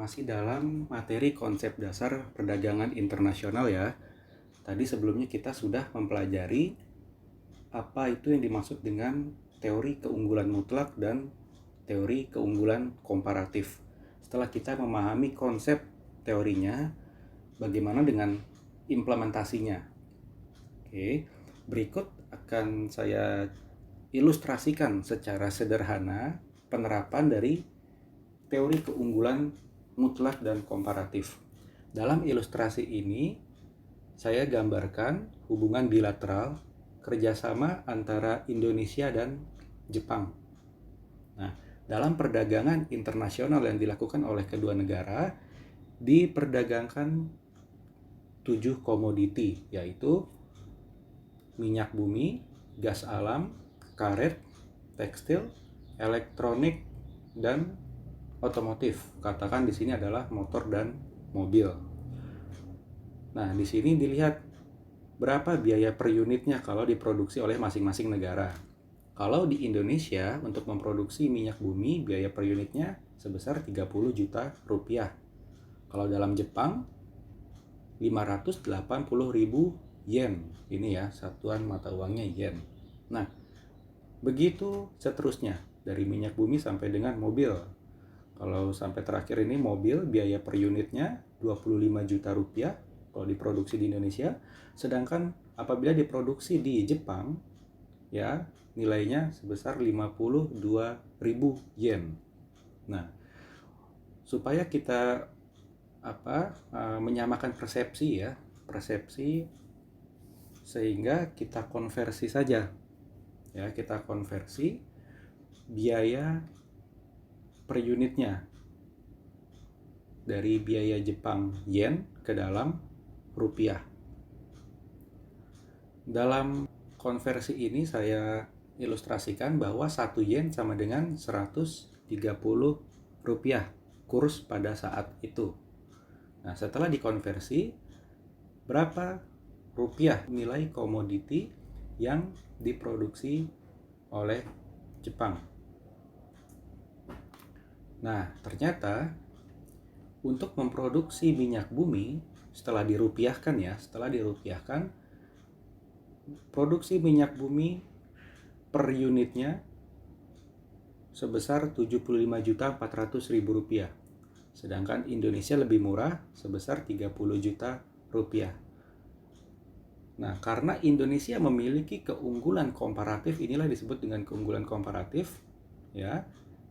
Masih dalam materi konsep dasar perdagangan internasional ya. Tadi sebelumnya kita sudah mempelajari apa itu yang dimaksud dengan teori keunggulan mutlak dan teori keunggulan komparatif. Setelah kita memahami konsep teorinya, bagaimana dengan implementasinya? Oke, berikut akan saya ilustrasikan secara sederhana penerapan dari teori keunggulan mutlak dan komparatif. Dalam ilustrasi ini, saya gambarkan hubungan bilateral kerjasama antara Indonesia dan Jepang. Nah, dalam perdagangan internasional yang dilakukan oleh kedua negara, diperdagangkan 7 komoditi, yaitu minyak bumi, gas alam, karet, tekstil, elektronik, dan otomotif. Katakan di sini adalah motor dan mobil. Nah, di sini dilihat berapa biaya per unitnya kalau diproduksi oleh masing-masing negara. Kalau di Indonesia untuk memproduksi minyak bumi biaya per unitnya sebesar 30 juta rupiah. Kalau dalam Jepang 580.000 yen. Ini ya, satuan mata uangnya yen. Nah, begitu seterusnya dari minyak bumi sampai dengan mobil. Kalau sampai terakhir ini mobil biaya per unitnya 25 juta rupiah kalau diproduksi di Indonesia, sedangkan apabila diproduksi di Jepang ya nilainya sebesar 52.000 yen. Nah, supaya kita menyamakan persepsi sehingga kita konversi saja. Ya, kita konversi biaya per unitnya dari biaya Jepang yen ke dalam rupiah. Dalam konversi ini saya ilustrasikan bahwa 1 yen sama dengan 130 rupiah kurs pada saat itu. Nah, setelah dikonversi, berapa rupiah nilai komoditi yang diproduksi oleh Jepang? Nah, ternyata untuk memproduksi minyak bumi setelah dirupiahkan, produksi minyak bumi per unitnya sebesar 75.400.000 rupiah. Sedangkan Indonesia lebih murah sebesar 30 juta rupiah. Nah, karena Indonesia memiliki keunggulan komparatif, inilah disebut dengan keunggulan komparatif, ya.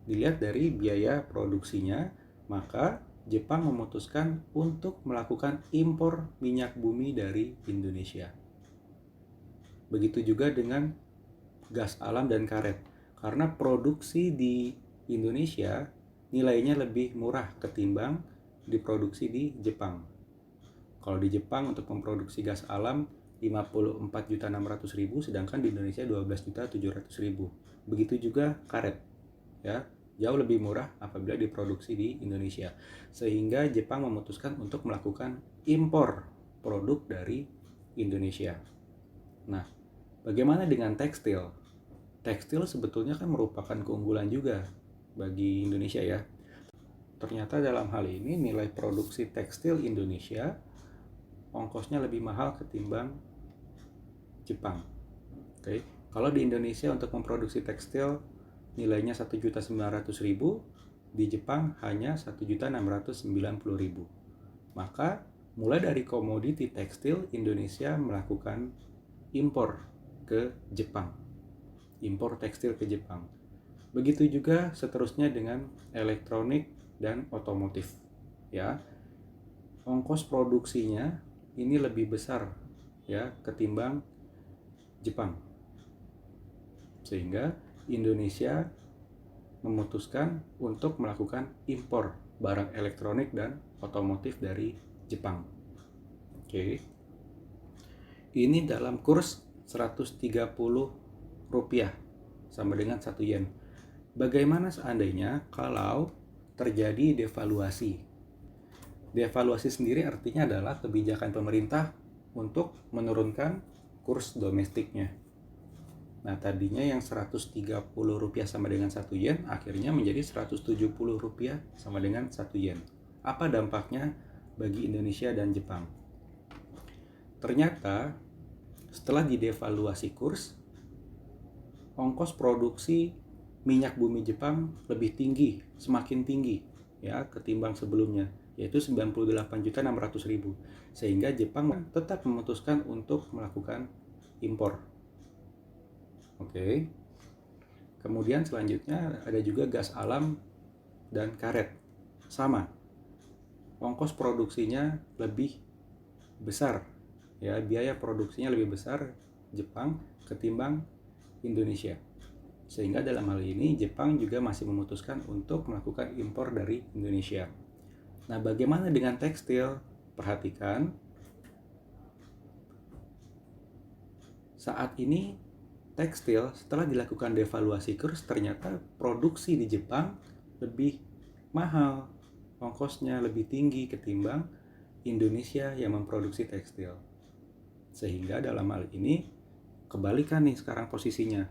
Dilihat dari biaya produksinya, maka Jepang memutuskan untuk melakukan impor minyak bumi dari Indonesia. Begitu juga dengan gas alam dan karet. Karena produksi di Indonesia nilainya lebih murah ketimbang diproduksi di Jepang. Kalau di Jepang untuk memproduksi gas alam 54.600.000, sedangkan di Indonesia 12.700.000. Begitu juga karet, ya, jauh lebih murah apabila diproduksi di Indonesia. Sehingga Jepang memutuskan untuk melakukan impor produk dari Indonesia. Nah, bagaimana dengan tekstil? Tekstil sebetulnya kan merupakan keunggulan juga bagi Indonesia ya. Ternyata dalam hal ini nilai produksi tekstil Indonesia ongkosnya lebih mahal ketimbang Jepang. Oke. Kalau di Indonesia untuk memproduksi tekstil nilainya 1.900.000, di Jepang hanya 1.690.000. Maka mulai dari komoditi tekstil Indonesia melakukan impor ke Jepang. Impor tekstil ke Jepang. Begitu juga seterusnya dengan elektronik dan otomotif. Ya. Ongkos produksinya ini lebih besar ya ketimbang Jepang. Sehingga Indonesia memutuskan untuk melakukan impor barang elektronik dan otomotif dari Jepang. Oke. Ini dalam kurs 130 rupiah sama dengan 1 yen. Bagaimana seandainya kalau terjadi devaluasi? Devaluasi sendiri artinya adalah kebijakan pemerintah untuk menurunkan kurs domestiknya. Nah, tadinya yang 130 rupiah sama dengan 1 yen, akhirnya menjadi 170 rupiah sama dengan 1 yen. Apa dampaknya bagi Indonesia dan Jepang? Ternyata setelah didevaluasi kurs, ongkos produksi minyak bumi Jepang lebih tinggi, semakin tinggi ya ketimbang sebelumnya, yaitu 98.600.000. Sehingga Jepang tetap memutuskan untuk melakukan impor. Oke. Kemudian selanjutnya ada juga gas alam dan karet. Sama. Ongkos produksinya lebih besar. Ya, biaya produksinya lebih besar Jepang ketimbang Indonesia. Sehingga dalam hal ini Jepang juga masih memutuskan untuk melakukan impor dari Indonesia. Nah, bagaimana dengan tekstil? Perhatikan, saat ini tekstil setelah dilakukan devaluasi kurs ternyata produksi di Jepang lebih mahal, ongkosnya lebih tinggi ketimbang Indonesia yang memproduksi tekstil. Sehingga dalam hal ini kebalikan nih sekarang posisinya.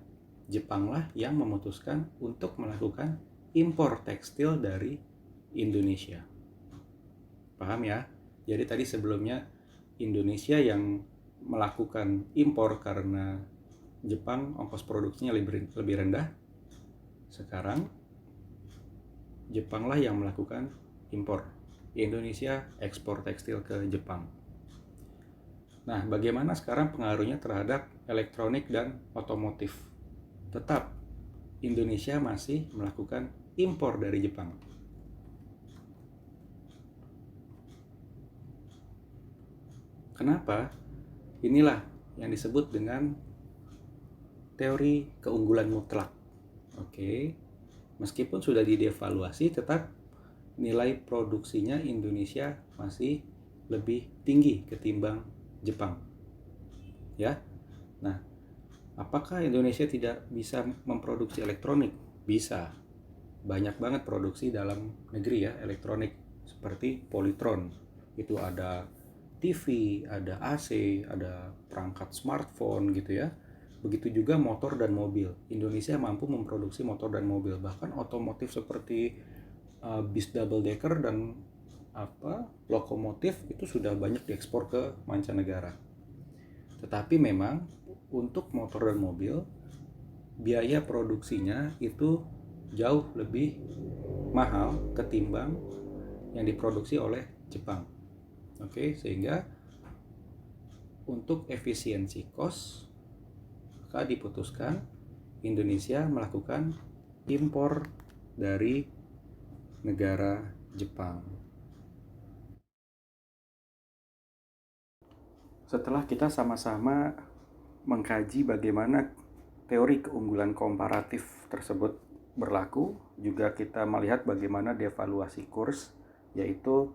Jepanglah yang memutuskan untuk melakukan impor tekstil dari Indonesia. Paham ya? Jadi tadi sebelumnya Indonesia yang melakukan impor karena Jepang ongkos produksinya lebih rendah. Sekarang Jepanglah yang melakukan impor. Indonesia ekspor tekstil ke Jepang. Nah, bagaimana sekarang pengaruhnya terhadap elektronik dan otomotif? Tetap Indonesia masih melakukan impor dari Jepang. Kenapa? Inilah yang disebut dengan teori keunggulan mutlak. Oke. Meskipun sudah didevaluasi, tetap nilai produksinya Indonesia masih lebih tinggi ketimbang Jepang. Ya. Nah, apakah Indonesia tidak bisa memproduksi elektronik? Bisa. Banyak banget produksi dalam negeri ya elektronik, seperti Polytron. Itu ada TV, ada AC, ada perangkat smartphone gitu ya. Begitu juga motor dan mobil. Indonesia mampu memproduksi motor dan mobil, bahkan otomotif seperti bis double decker dan lokomotif itu sudah banyak diekspor ke mancanegara. Tetapi memang untuk motor dan mobil biaya produksinya itu jauh lebih mahal ketimbang yang diproduksi oleh Jepang. Oke, sehingga untuk efisiensi cost maka diputuskan Indonesia melakukan impor dari negara Jepang. Setelah kita sama-sama mengkaji bagaimana teori keunggulan komparatif tersebut berlaku, juga kita melihat bagaimana devaluasi kurs, yaitu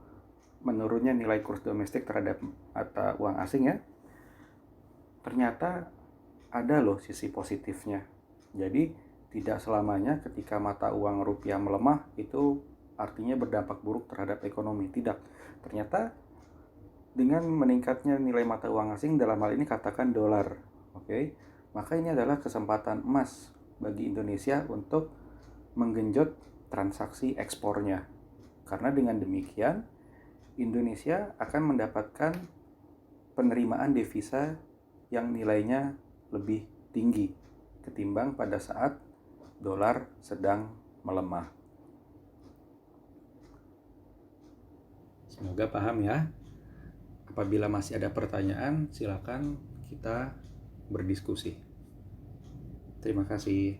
menurunnya nilai kurs domestik terhadap mata uang asing ya. Ternyata ada loh sisi positifnya. Jadi tidak selamanya ketika mata uang rupiah melemah itu artinya berdampak buruk terhadap ekonomi. Tidak. Ternyata dengan meningkatnya nilai mata uang asing, dalam hal ini katakan dolar, oke, maka ini adalah kesempatan emas bagi Indonesia untuk menggenjot transaksi ekspornya. Karena dengan demikian Indonesia akan mendapatkan penerimaan devisa yang nilainya lebih tinggi ketimbang pada saat dolar sedang melemah. Semoga paham ya. Apabila masih ada pertanyaan, silakan kita berdiskusi. Terima kasih.